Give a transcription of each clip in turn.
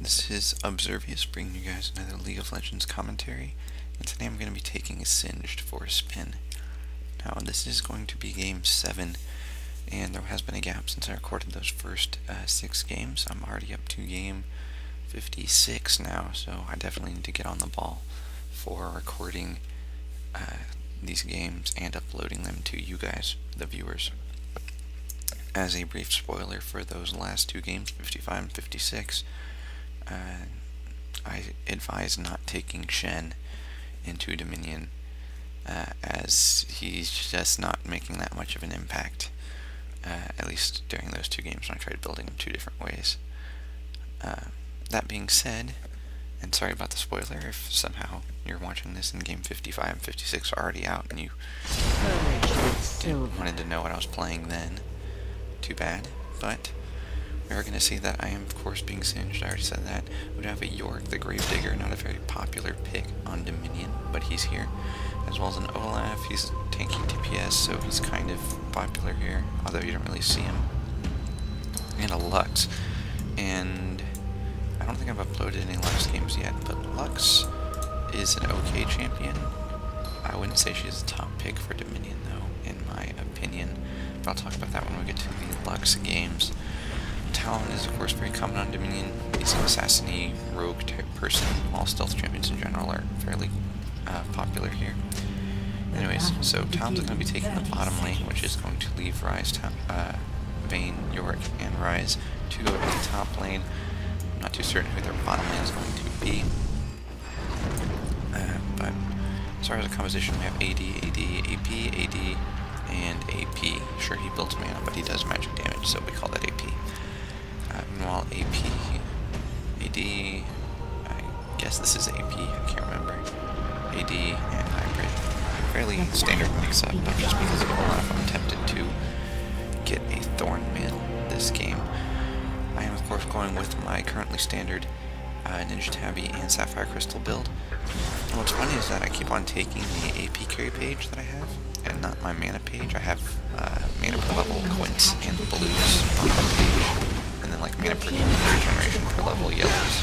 This is Observious bringing you guys another League of Legends commentary, and today I'm going to be taking a Singed for a spin. Now this is going to be game 7, and there has been a gap since I recorded those first 6 games. I'm already up to game 56 now, so I definitely need to get on the ball for recording these games and uploading them to you guys, the viewers. As a brief spoiler for those last 2 games, 55 and 56, I advise not taking Shen into Dominion, as he's just not making that much of an impact, at least during those 2 games when I tried building him 2 different ways. That being said, and sorry about the spoiler if somehow you're watching this and game 55 and 56 are already out and you wanted to know what I was playing then, too bad, but we are going to see that I am, of course, being singed. I already said that. We have a Yorick, the Gravedigger, not a very popular pick on Dominion, but he's here. As well as an Olaf. He's tanky DPS, so he's kind of popular here, although you don't really see him. And a Lux. And I don't think I've uploaded any Lux games yet, but Lux is an okay champion. I wouldn't say she's a top pick for Dominion, though, in my opinion. But I'll talk about that when we get to the Lux games. Talon is, of course, very common on Dominion. He's an assassin-y, rogue type person. All stealth champions in general are fairly popular here. Anyways, so Talon's going to be taking the bottom lane, which is going to leave Ryze, Vayne, Yorick, and Ryze to go to the top lane. I'm not too certain who their bottom lane is going to be. But as far as the composition, we have AD, AP, AD, and AP. Sure, he builds mana, but he does magic damage, so we call that AP. Meanwhile, AP, AD, I guess this is AP, I can't remember. AD and Hybrid. Fairly standard mix-up, but just because of Olaf, I'm tempted to get a Thorn Mail this game. I am, of course, going with my currently standard Ninja Tabby and Sapphire Crystal build. And what's funny is that I keep on taking the AP carry page that I have, and not my mana page. I have mana per level Quints and Blues on my page, and then like mana per regeneration per level Yellows.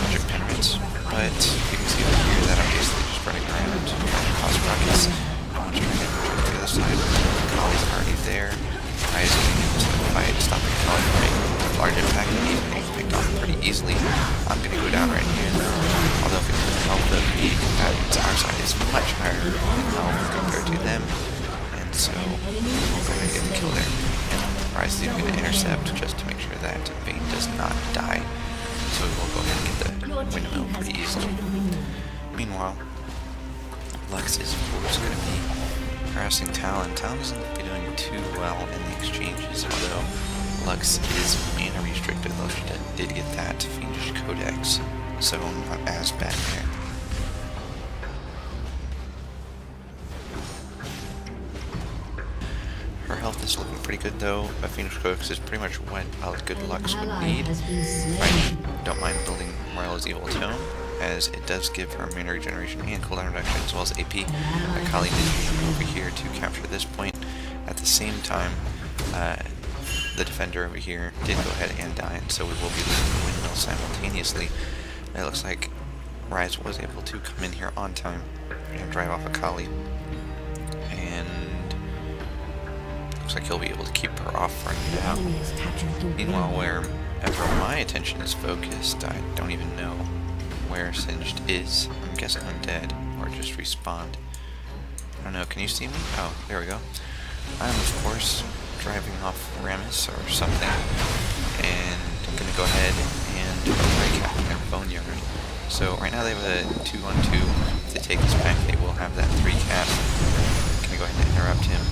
Magic Penrits. But you can see over here that I'm basically just running around cause rockets. I'm trying to get to the other side. Kali's already there. Ryze is getting into the fight, stopping Kali from making a large impact, and even getting picked off pretty easily. I'm going to go down right here. Although if it doesn't help that our side is much higher in health compared to them, and so we'll go ahead and get the kill there. And Ryze is even going to intercept just to make sure that Vayne does not die. So we will go ahead and get the windmill pretty easily. Meanwhile, Lux is, of course, going to be harassing Talon. Talon doesn't be doing too well in the exchanges, although Lux is mana restricted, though she did get that Fiendish Codex, so not as bad there. Her health is looking pretty good, though. A Fiendish Codex is pretty much what a good Lux would need. I don't mind building Morello's Evil Tome, as it does give her mana regeneration and cooldown reduction, as well as AP. Kali did jump over here to capture this point. At the same time, the defender over here did go ahead and die, and so we will be losing the windmill simultaneously. It looks like Ryze was able to come in here on time and drive off a Kali, and looks like he'll be able to keep her off right now. Meanwhile, wherever my attention is focused, I don't even know where Singed is. I'm guessing I'm dead, or just respawned. I don't know, can you see me? Oh, there we go. I'm, of course, driving off Ramus or something, and I'm going to go ahead and break out their boneyard. So right now they have a 2-on-2. If they take this back, they will have that 3 cap. I'm going to go ahead and interrupt him.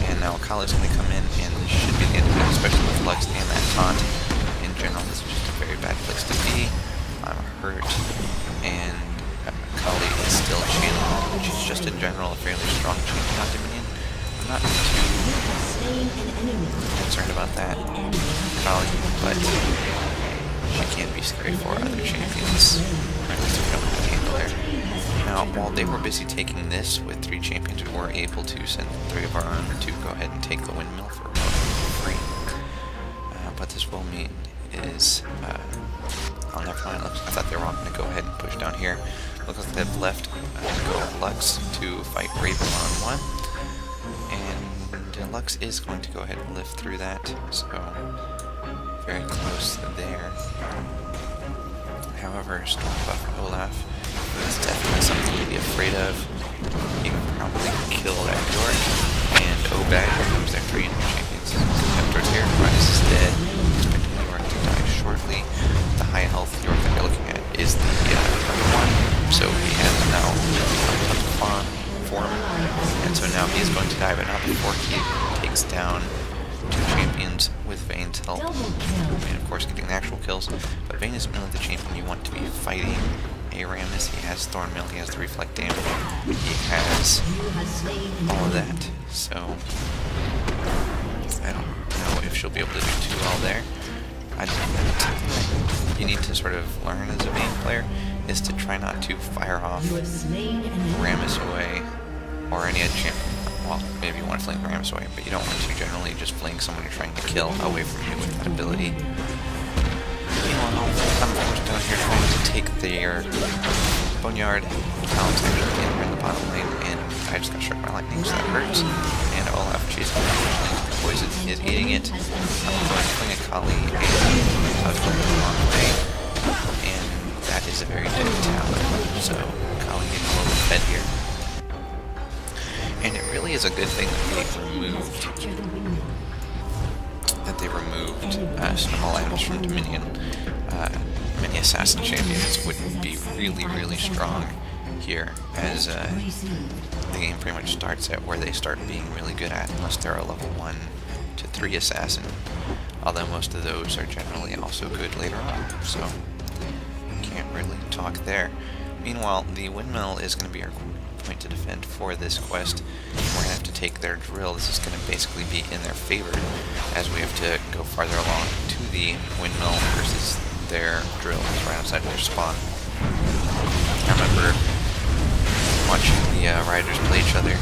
And now Kali's going to come in, and this should be the end of it, especially with Lux and that taunt. In general, this is just a very bad place to be. I'm hurt, and Kali is still channeling, which is just in general a fairly strong champion on Dominion. I'm not too concerned about that, Kali, but she can be scary for other champions, or at least if we don't have a handle there. Now, while they were busy taking this with 3 champions, we were able to send 3 of our own to go ahead and take the windmill for free. What this will mean is all going to go ahead and push down here. Looks like they've left go Lux to fight Raven one-on-one. And Lux is going to go ahead and live through that, so very close there. However, Storm Buff Olaf is definitely something to be afraid of. He can probably kill that Yorick, and Obed becomes their 3 champions. Temptor's here, Rise is dead, expecting the Yorick to die shortly. The high health Yorick that you're looking at is the number 1, so he has now Spawn form, and so now he's going to die, but not before he takes down 2 champions with Vayne's help. And of course getting the actual kills, but Vayne is really the champion you want to be fighting. Aramis, he has Thornmail, he has the reflect damage, he has all of that, so I don't know if she'll be able to do too well there. I don't. You need to sort of learn as a Vayne player is to try not to fire off Ramus away or any other champion. Well, maybe you want to fling Ramus away, but you don't want to generally just fling someone you're trying to kill away from you with that ability. Meanwhile, I'm of course down here trying to take their Boneyard. Talon's actually in the bottom lane, and I just got struck by lightning, so that hurts. And Olaf chasing the poison is eating it. I'm going to fling a Kali, and I was going the wrong way. And that is a very dead Talon, so Kali getting a little fed here. And it really is a good thing that they removed small items from Dominion. Many assassin champions would be really strong here, as the game pretty much starts at where they start being really good at, unless they're a level 1 to 3 assassin, although most of those are generally also good later on, so can't really talk there. Meanwhile, the windmill is going to be our point to defend for this quest. We're going to have to take their drill. This is going to basically be in their favor, as we have to go farther along to the windmill versus their drill is right outside their spawn. I remember watching the riders play each other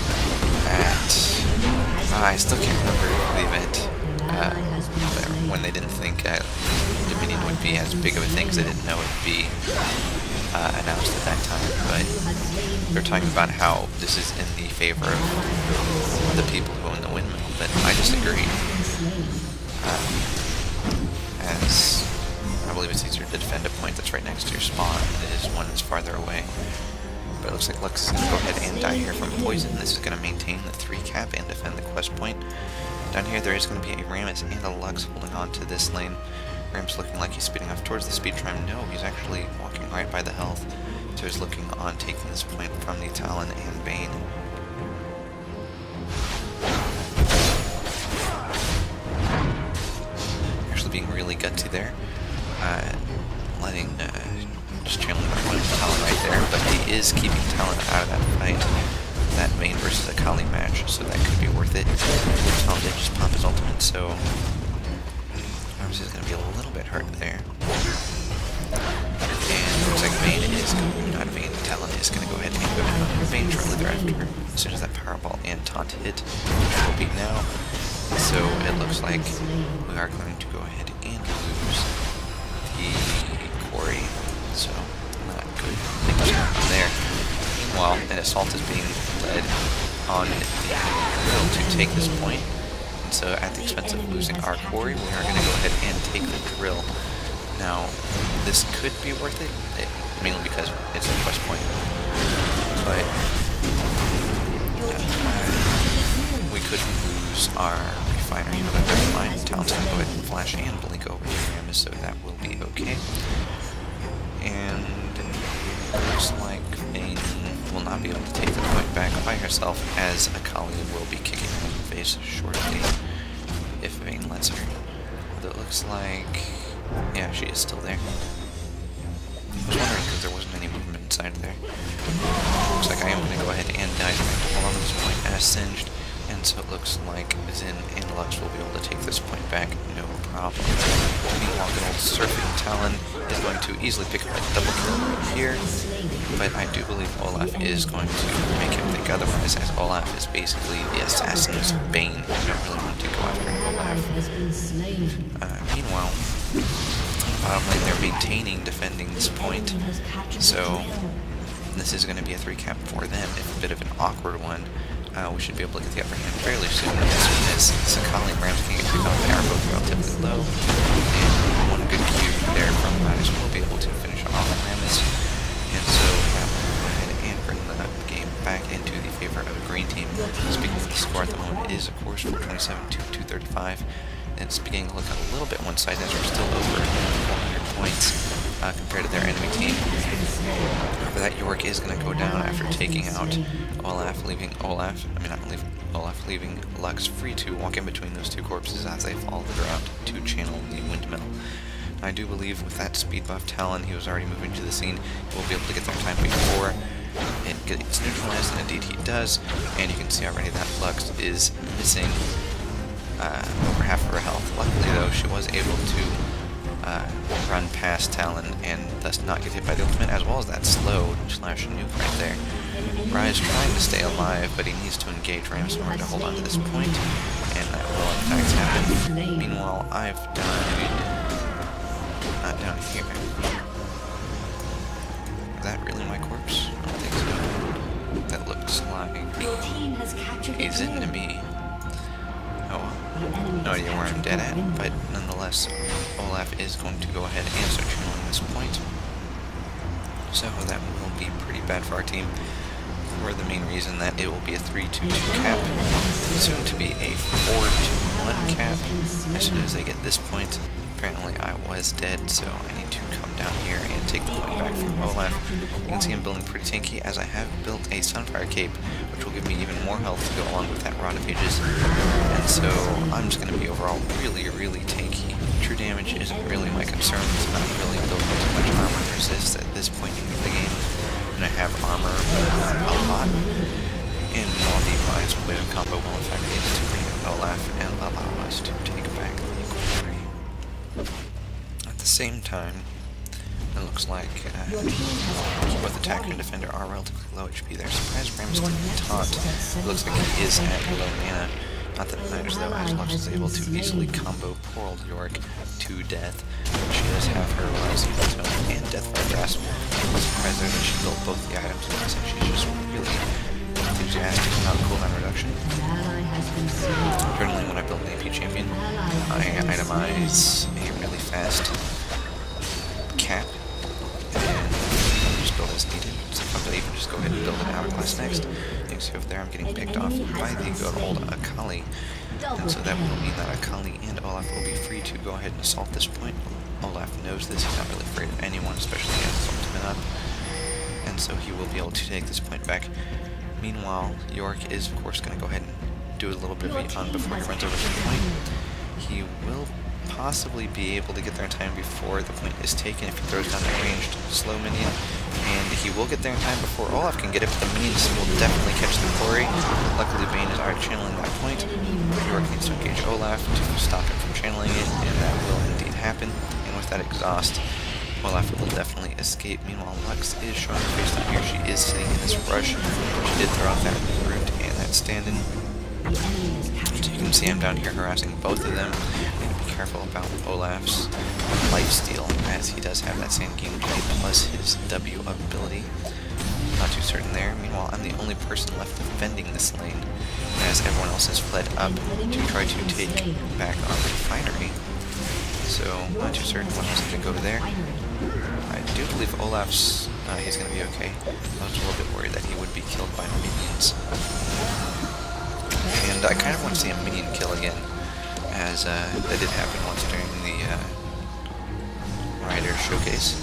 at... I still can't remember the event, when they didn't think Dominion would be as big of a thing, because they didn't know it would be announced at that time, but they're talking about how this is in the favor of the people who own the windmill, but I disagree. As I believe it's easier to defend a point that's right next to your spawn than it is one that's farther away. But it looks like Lux is going to go ahead and die here from poison. This is going to maintain the 3 cap and defend the quest point. Down here there is going to be a Ramus and a Lux holding on to this lane. Ram's looking like he's speeding off towards the speed tram. No, he's actually walking right by the health. So he's looking on taking this point from the Talon and Vayne. Actually being really gutsy there. Just channeling Talon right there, but he is keeping Talon out of that fight. That Vayne versus a Kali match, so that could be worth it. Talon did just pop his ultimate, so Ramsey is going to be a little bit hurt there. And it looks like Vayne is going, not Vayne, Talon is going to go ahead and go down on Vayne shortly thereafter, as soon as that Powerball and Taunt hit, which will be now. So it looks like we are going to go ahead and lose the quarry, so not good things happen there. Meanwhile, an assault is being led on the hill to take this point. So at the expense of losing our quarry, we are going to go ahead and take the drill. Now, this could be worth it, mainly because it's a quest point. But we could lose our refinery, but that's fine. Talon's going to go ahead and flash and blink over to Ramus, so that will be okay. And it looks like Vayne will not be able to take the point back by herself, as Akali will be kicking her in the face shortly if Vayne lets her. Although it looks like... yeah, she is still there. I was wondering because there wasn't any movement inside of there. Looks like I am going to go ahead and die along this point as singed, and so it looks like Zin and Lux will be able to take this point back, no problem. Meanwhile, the old surfing Talon is going to easily pick up a double kill right here, but I do believe Olaf is going to make him think otherwise, as Olaf is basically the assassin's bane. You don't really want to go after Olaf. Meanwhile, bottom lane. They're maintaining, defending this point. So this is going to be a 3-cap for them. If a bit of an awkward one, we should be able to get the upper hand fairly soon. As soon as Sakali and Rams can get picked off, they are both relatively low. And one good Q there from Rise will be able to finish off Rams. And so that will go ahead and bring the game back into the favor of a green team. Speaking of the score at the moment is, of course, 427 to 235. And it's beginning to look a little bit one-sided as we're still over 400 points compared to their enemy team. However, that Yorick is going to go down after taking out Olaf, leaving Lux free to walk in between those two corpses as they follow the ground to channel the windmill. I do believe with that speed buff Talon, he was already moving to the scene. He will be able to get there in time before it gets neutralized, and indeed he does. And you can see already that Lux is missing over half of her health. Luckily though, she was able to run past Talon and thus not get hit by the ultimate, as well as that slow slash nuke right there. Rai is trying to stay alive, but he needs to engage Rams in order to hold on to this point, and that will in fact happen. Meanwhile, I've died. Not down here. Is that really my corpse? I don't think so. That looks like he's into me. Oh, no idea where I'm dead at, but nonetheless, Olaf is going to go ahead and start channeling this point. So that will be pretty bad for our team, for the main reason that it will be a 3-2-2 cap, soon to be a 4-2-1 cap. As soon as they get this point, apparently I was dead, so I need to come down here and take the point back from Olaf. You can see I'm building pretty tanky, as I have built a Sunfire Cape, which will give me even more health to go along with that Rod of Ages. And so I'm just going to be overall really tanky. True damage isn't really my concern, because I'm not really building too much armor resist at this point in the game. And I have armor, but not a lot. And while the Rise wave combo will in fact be able to bring Olaf and allow us to take back the quarry. At the same time, it looks like both attacker and defender are relatively low HP there. Surprise Rams didn't taunt. It looks like he is at low mana. Not that it matters though, as Lux is able to easily combo poor old Yorick to death. She does have her Rising Tome and Deathfire Grasp. I'm surprised there that she built both the items, and she's just really enthusiastic about cooldown reduction. Generally when I build an AP champion, I itemize a really fast cap, and just build as needed. So if I even just go ahead and build an hourglass next, you can see over there I'm getting picked off by the good old Akali, and so that will mean that Akali and Olaf will be free to go ahead and assault this point. Olaf knows this, he's not really afraid of anyone, especially as his ultimate up, and so he will be able to take this point back. Meanwhile, Yorick is of course going to go ahead and do a little bit of a on before he runs over to the point. He will possibly be able to get there in time before the point is taken if he throws down the ranged slow minion, and he will get there in time before Olaf can get it, but the minions will definitely catch the quarry. Luckily Bane is already channeling that point. Yorick needs to engage Olaf to stop him from channeling it, and that will indeed happen, and with that exhaust, Olaf will definitely escape. Meanwhile, Lux is showing her face down here. She is sitting in this rush. She did throw out that root and that stand-in. So you can see I'm down here harassing both of them. I need to be careful about Olaf's lifesteal, as he does have that sand game play plus his W ability. Not too certain there. Meanwhile, I'm the only person left defending this lane, as everyone else has fled up to try to take back on the refinery. So, not too certain what else can go there. I do believe Olaf's, he's going to be okay. I was a little bit worried that he would be killed by minions. And I kind of want to see a minion kill again, as that did happen once during the Rider showcase.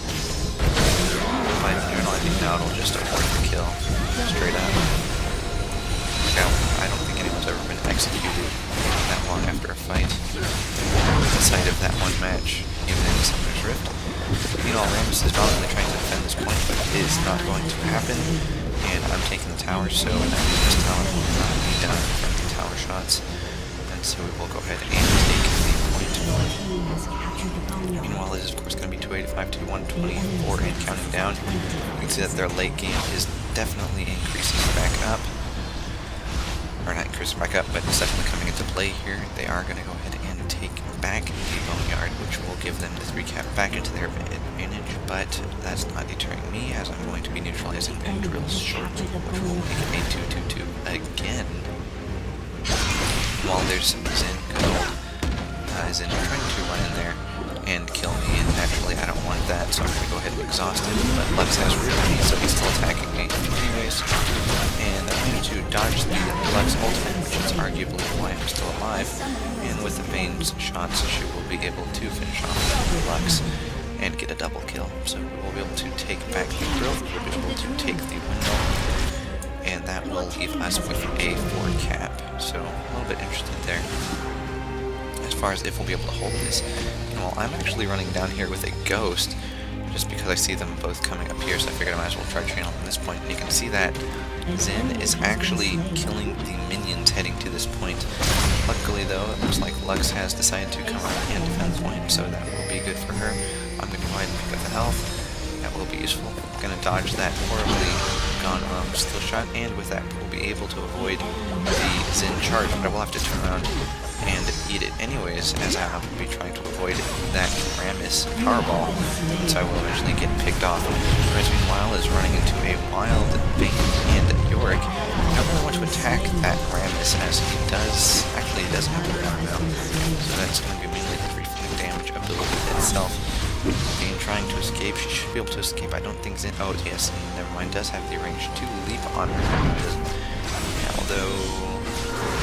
But I think now it'll just award the kill, straight up. I don't think anyone's ever been executed that long after a fight, the sight of that one match, even in Summoner's Rift. Meanwhile, Rams is not only trying to defend this point, but it is not going to happen, and I'm taking the tower, so this tower will not be done from the tower shots, and so we will go ahead and take the point. Meanwhile, it is of course going to be 285 to 124 and counting down. You can see that their late game is definitely increasing back up. Or not increasing back up, but it's definitely coming into play here. They are going to go ahead and take back the Boneyard, which will give them the 3 cap back into their advantage, but that's not deterring me, as I'm going to be neutralizing their drills shortly, which will make a 2-2-2 again. While there's some Zen Gold, Zen trying to run in there and kill me, and naturally I don't want that, so I'm going to go ahead and exhaust him, but Lux has really, so he's still attacking me anyways, and I'm going to dodge the Lux ultimate, which is arguably why I'm still alive, and with the Vane's shots, she will be able to finish off Lux and get a double kill, so we'll be able to take back the drill, we'll be able to take the windmill, and that will leave us with a 4 cap, so a little bit interested there. As far as if we'll be able to hold this, well, I'm actually running down here with a ghost, just because I see them both coming up here, so I figured I might as well try channeling at this point. And you can see that Zen is actually killing the minions heading to this point. Luckily though, it looks like Lux has decided to come around and defend the point, so that will be good for her. I'm going to go ahead and pick up the health. That will be useful. I'm going to dodge that horribly gone skill shot, and with that we'll be able to avoid the Zen charge, but I will have to turn around and eat it anyways, as I will be trying to avoid that Ramus Powerball, so I will eventually get picked off. Ramus meanwhile is running into a wild Bane and Yorick. I don't really want to attack that Ramus, as he doesn't have a power now, so that's going to be mainly the refilling damage ability itself. Bane trying to escape, she should be able to escape. I don't think Zen, oh yes, never mind, does have the range to leap on her, yeah, although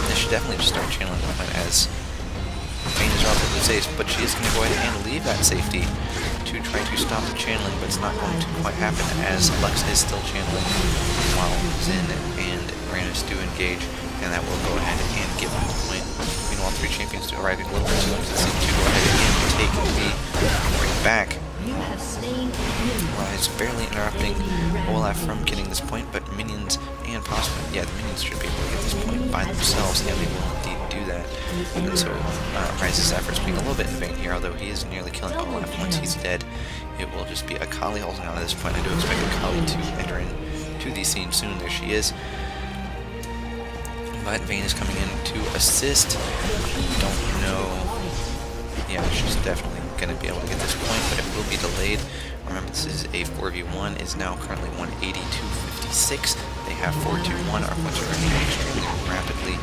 they should definitely just start channeling the point, as Bane is relatively safe, but she is going to go ahead and leave that safety to try to stop the channeling, but it's not going to quite happen, as Lux is still channeling while Zen and Ramus do engage, and that will go ahead and give them the point. Meanwhile, 3 champions do arrive a little bit too late to go ahead and take the ring back. It's barely interrupting Olaf from getting this point, but minions and possibly, yeah, the minions should be able to get this point by themselves, and they will indeed do that. And so Rise's efforts being a little bit in vain here, although he is nearly killing Olaf. Once he's dead, it will just be Akali holding on at this point. I do expect Akali to enter into the scene soon. There she is. But Vayne is coming in to assist. Don't know. Yeah, she's definitely going to be able to get this point, but it will be delayed. Remember, this is a 4v1, is now currently 182.56. They have 4-2-1. Our points are running extremely rapidly.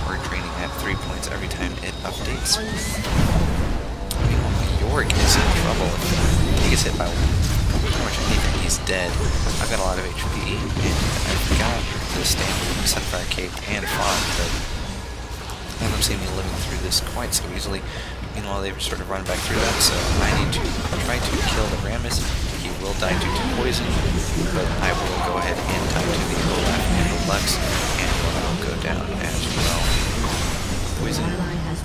We're draining at 3 points every time it updates. Yorick is in trouble. If he gets hit by pretty much anything, he's dead. I've got a lot of HP, and I forgot the standard Sunfire Cape and Fog, but I haven't seen me living through this quite so easily. Meanwhile, they've sort of run back through that, so I need to try to kill the Ramus. He will die due to poison, but I will go ahead and die to the Olaf and the Lux, and will go down as well. Poison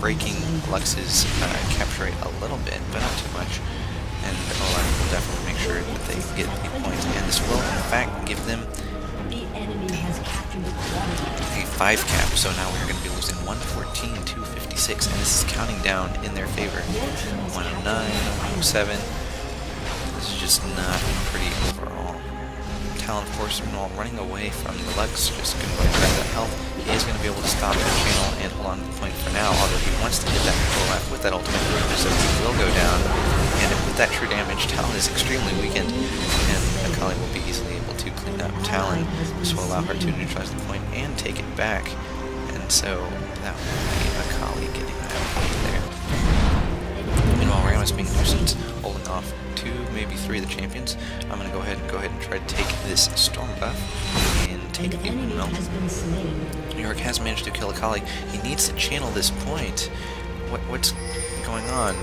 breaking Lux's capture rate a little bit, but not too much. And Olaf will definitely make sure that they get the points, and this will, in fact, give them a 5 cap, so now we're going to be losing 114 to 56, and this is counting down in their favor. 109, 107. This is just not pretty overall. Talon, of course, running away from the Lux, just going to go ahead and grab that health. He is going to be able to stop the channel and hold on to the point for now, although he wants to hit that Olaf with that ultimate, so he will go down. And with that true damage, Talon is extremely weakened, and Akali will be easily able to clean up Talon. This will allow her to neutralize the point and take it back. And so that will be Akali getting that point there. Meanwhile, Ramus being a nuisance, holding off 2, maybe 3 of the champions. I'm going to go ahead and try to take this Storm buff and take the windmill. Yorick has managed to kill Akali. He needs to channel this point. What's going on?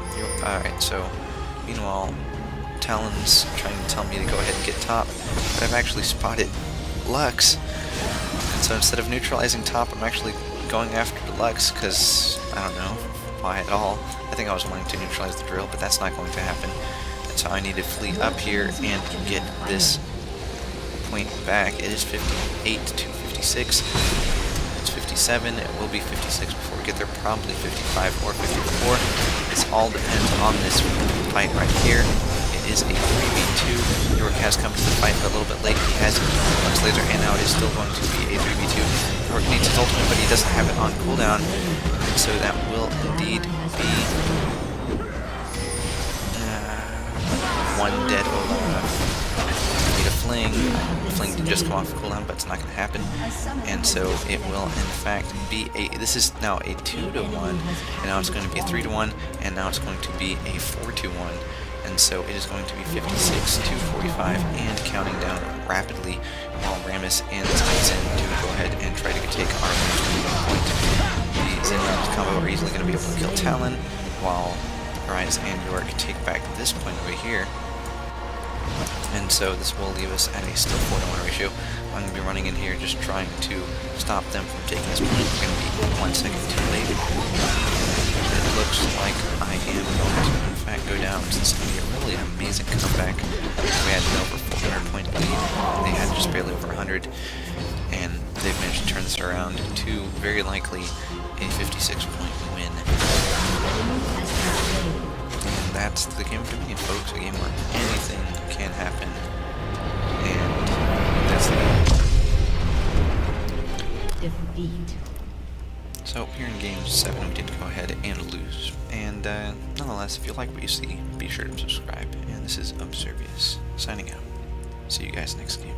Alright, so meanwhile, Talon's trying to tell me to go ahead and get top, but I've actually spotted Lux. And so instead of neutralizing top, I'm actually going after the Lux, because I don't know why at all. I think I was wanting to neutralize the drill, but that's not going to happen. And so I need to flee up here and get this point back. It is 58 to 56. It's 57. It will be 56 before we get there. Probably 55 or 54. This all depends on this fight right here. It is a 3v2. Yorick has come to the fight, but a little bit late. He has Lux Laser, and now it is still going to be a 3v2. Yorick needs his ultimate, but he doesn't have it on cooldown. And so that will indeed be one dead Olaf. Need a fling. Fling did just come off cooldown, but it's not going to happen. And so it will, in fact, be a... This is now a 2-to-1, and now it's going to be a 3-to-1, and now it's going to be a 4-to-1. And so it is going to be 56 to 45, and counting down rapidly while Rammus and Tyson to go ahead and try to take our point. The Zenith combo are easily going to be able to kill Talon, while Rise and Yorick take back this point over here. And so this will leave us at a still 4-to-1 ratio. I'm going to be running in here just trying to stop them from taking this point. We're going to be 1 second too late. It looks like I am going to, in fact, go down. This is going to be a really amazing comeback. We had an over 400 point lead. They had just barely over 100. And they've managed to turn this around to, very likely, a 56 point win. And that's the game of Dominion, folks. A game where anything can happen. And that's the game. Defeat. So here in Game 7 we did go ahead and lose. And nonetheless, if you like what you see, be sure to subscribe. And this is Observious, signing out. See you guys next game.